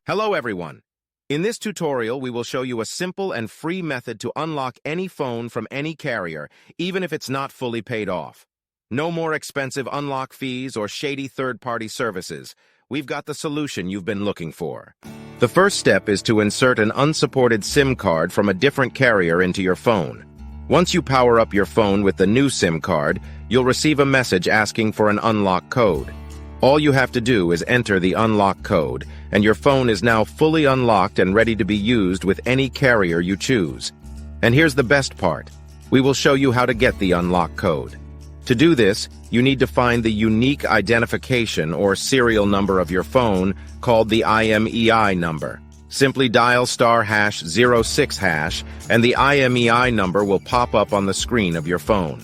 Hello everyone! In this tutorial, we will show you a simple and free method to unlock any phone from any carrier, even if it's not fully paid off. No more expensive unlock fees or shady third-party services. We've got the solution you've been looking for. The first step is to insert an unsupported SIM card from a different carrier into your phone. Once you power up your phone with the new SIM card, you'll receive a message asking for an unlock code. All you have to do is enter the unlock code, and your phone is now fully unlocked and ready to be used with any carrier you choose. And here's the best part. We will show you how to get the unlock code. To do this, you need to find the unique identification or serial number of your phone, called the IMEI number. Simply dial *#06#, and the IMEI number will pop up on the screen of your phone.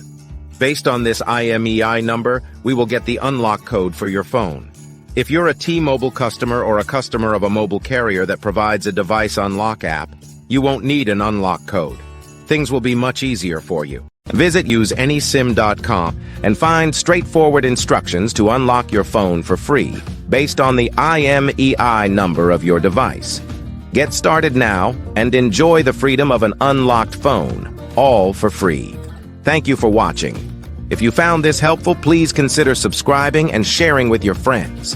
Based on this IMEI number, we will get the unlock code for your phone. If you're a T-Mobile customer or a customer of a mobile carrier that provides a device unlock app, you won't need an unlock code. Things will be much easier for you. Visit useanysim.com and find straightforward instructions to unlock your phone for free, based on the IMEI number of your device. Get started now and enjoy the freedom of an unlocked phone, all for free. Thank you for watching. If you found this helpful, please consider subscribing and sharing with your friends.